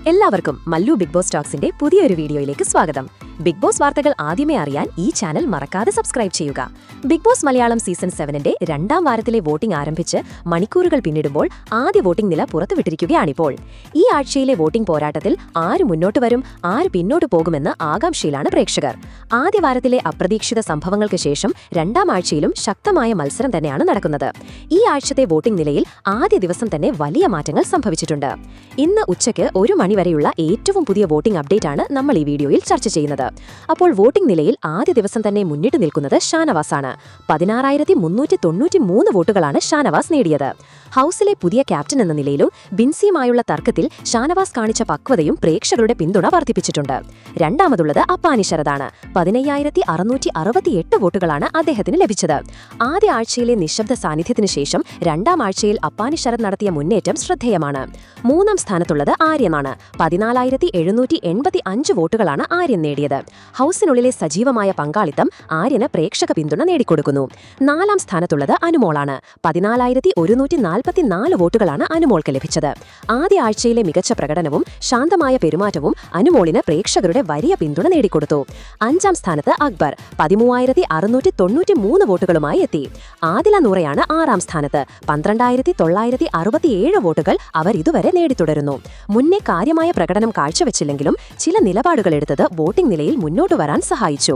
എല്ലാവർക്കും Mallu big boss ടോക്സിന്റെ പുതിയൊരു വീഡിയോയിലേക്ക് സ്വാഗതം. ബിഗ് ബോസ് വാർത്തകൾ ആദ്യമേ അറിയാൻ ഈ ചാനൽ മറക്കാതെ സബ്സ്ക്രൈബ് ചെയ്യുക. ബിഗ് ബോസ് മലയാളം സീസൺ 7ന്റെ രണ്ടാം വാരത്തിലെ വോട്ടിംഗ് ആരംഭിച്ച് മണിക്കൂറുകൾ പിന്നിടുമ്പോൾ ആദ്യ വോട്ടിംഗ് നില പുറത്തുവിട്ടിരിക്കുകയാണിപ്പോൾ. ഈ ആഴ്ചയിലെ വോട്ടിംഗ് പോരാട്ടത്തിൽ ആര് മുന്നോട്ട് വരും, ആര് പിന്നോട്ട് പോകുമെന്ന് ആകാംക്ഷയിലാണ് പ്രേക്ഷകർ. ആദ്യ വാരത്തിലെ അപ്രതീക്ഷിത സംഭവങ്ങൾക്ക് ശേഷം രണ്ടാം ആഴ്ചയിലും ശക്തമായ മത്സരം തന്നെയാണ് നടക്കുന്നത്. ഈ ആഴ്ചത്തെ വോട്ടിംഗ് നിലയിൽ ആദ്യ ദിവസം തന്നെ വലിയ മാറ്റങ്ങൾ സംഭവിച്ചിട്ടുണ്ട്. ഇന്ന് ഉച്ചയ്ക്ക് 1 മണി വരെയുള്ള ഏറ്റവും പുതിയ വോട്ടിംഗ് അപ്ഡേറ്റ് ആണ് നമ്മൾ ഈ വീഡിയോയിൽ ചർച്ച ചെയ്യുന്നത്. അപ്പോൾ വോട്ടിംഗ് നിലയിൽ ആദ്യ ദിവസം തന്നെ മുന്നിട്ട് നിൽക്കുന്നത് ഷാനവാസാണ്. 16,393 വോട്ടുകളാണ് ഷാനവാസ് നേടിയത്. ഹൌസിലെ പുതിയ ക്യാപ്റ്റൻ എന്ന നിലയിലും ബിൻസിയുമായുള്ള തർക്കത്തിൽ ഷാനവാസ് കാണിച്ച പക്വതയും പ്രേക്ഷകരുടെ പിന്തുണ വർദ്ധിപ്പിച്ചിട്ടുണ്ട്. രണ്ടാമതുള്ളത് അപ്പാനി ശരതാണ്. 15,668 വോട്ടുകളാണ് അദ്ദേഹത്തിന് ലഭിച്ചത്. ആദ്യ ആഴ്ചയിലെ നിശബ്ദ സാന്നിധ്യത്തിന് ശേഷം രണ്ടാം ആഴ്ചയിൽ അപ്പാനി ശരത് നടത്തിയ മുന്നേറ്റം ശ്രദ്ധേയമാണ്. മൂന്നാം സ്ഥാനത്തുള്ളത് ആര്യനാണ്. 14,785 വോട്ടുകളാണ് ആര്യൻ നേടിയത്. ഹൌസിനുള്ളിലെ സജീവമായ പങ്കാളിത്തം ആര്യന് പ്രേക്ഷക പിന്തുണ നേടിക്കൊടുക്കുന്നു. നാലാം സ്ഥാനത്തുള്ളത് അനുമോളാണ്. 14,144 വോട്ടുകളാണ് അനുമോൾക്ക് ലഭിച്ചത്. ആദ്യ ആഴ്ചയിലെ മികച്ച പ്രകടനവും ശാന്തമായ പെരുമാറ്റവും അനുമോളിന് പ്രേക്ഷകരുടെ വലിയ പിന്തുണ നേടിക്കൊടുത്തു. അഞ്ചാം സ്ഥാനത്ത് അക്ബർ 13,693 വോട്ടുകളുമായി എത്തി. ആദില നൂറയാണ് ആറാം സ്ഥാനത്ത്. 12,967 വോട്ടുകൾ അവർ ഇതുവരെ നേടിത്തുടരുന്നു. മുന്നേ കാര്യമായ പ്രകടനം കാഴ്ചവെച്ചില്ലെങ്കിലും ചില നിലപാടുകൾ എടുത്തത് വോട്ടിംഗ് നിലയിൽ മുന്നോട്ട് വരാൻ സഹായിച്ചു.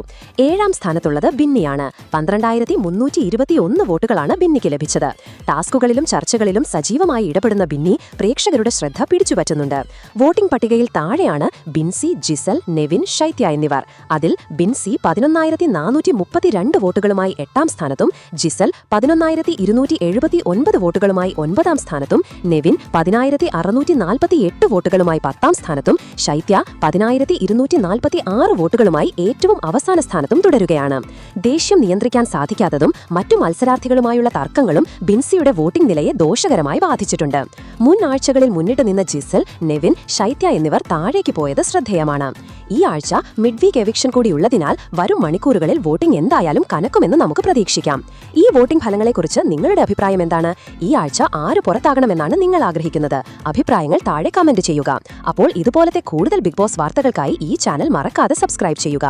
ഏഴാം സ്ഥാനത്തുള്ളത് ബിന്നിയാണ്. 12,321 വോട്ടുകളാണ് ബിന്നിക്ക് ലഭിച്ചത്. ടാസ്കുകളിലും ചർച്ചകളിലും സജീവമായി ഇടപെടുന്ന ബിന്നി പ്രേക്ഷകരുടെ ശ്രദ്ധ പിടിച്ചുപറ്റുന്നുണ്ട്. വോട്ടിംഗ് പട്ടികയിൽ താഴെയാണ് ബിൻസി, ജിസൽ, നെവിൻ, ശൈത്യ എന്നിവർ. അതിൽ ബിൻസി 11,432 വോട്ടുകളുമായി 8ാം സ്ഥാനത്തും ജിസൽ 11,279 വോട്ടുകളുമായി 9ാം സ്ഥാനത്തും നെവിൻ 10,648 വോട്ടുകളുമായി 10ാം സ്ഥാനത്തും ശൈത്യ 10,246 വോട്ടുകളുമായി ഏറ്റവും അവസാന സ്ഥാനത്തും തുടരുകയാണ്. ദേഷ്യം നിയന്ത്രിക്കാൻ സാധിക്കാത്തതും മറ്റു മത്സരാർത്ഥികളുമായുള്ള തർക്കങ്ങളും ബിൻസിയുടെ വോട്ടിംഗ് നിലയെ ദോഷകരമായി ബാധിച്ചിട്ടുണ്ട്. മുൻ ആഴ്ചകളിൽ മുന്നിട്ട് നിന്ന ജിസൽ, നെവിൻ, ശൈത്യ എന്നിവർ താഴേക്ക് പോയത് ശ്രദ്ധേയമാണ്. ഈ ആഴ്ച മിഡ് വീക്ക് എവിക്ഷൻ കൂടിയുള്ളതിനാൽ വരും മണിക്കൂറുകളിൽ വോട്ടിംഗ് എന്തായാലും കനക്കുമെന്ന് നമുക്ക് പ്രതീക്ഷിക്കാം. ഈ വോട്ടിംഗ് ഫലങ്ങളെക്കുറിച്ച് നിങ്ങളുടെ അഭിപ്രായം എന്താണ്? ഈ ആഴ്ച ആര് പുറത്താകണമെന്നാണ് നിങ്ങൾ ആഗ്രഹിക്കുന്നത്? അഭിപ്രായങ്ങൾ താഴെ കമന്റ് ചെയ്യുക. അപ്പോൾ ഇതുപോലത്തെ കൂടുതൽ ബിഗ് ബോസ് വാർത്തകൾക്കായി ഈ ചാനൽ മറക്കാതെ സബ്സ്ക്രൈബ് ചെയ്യുക.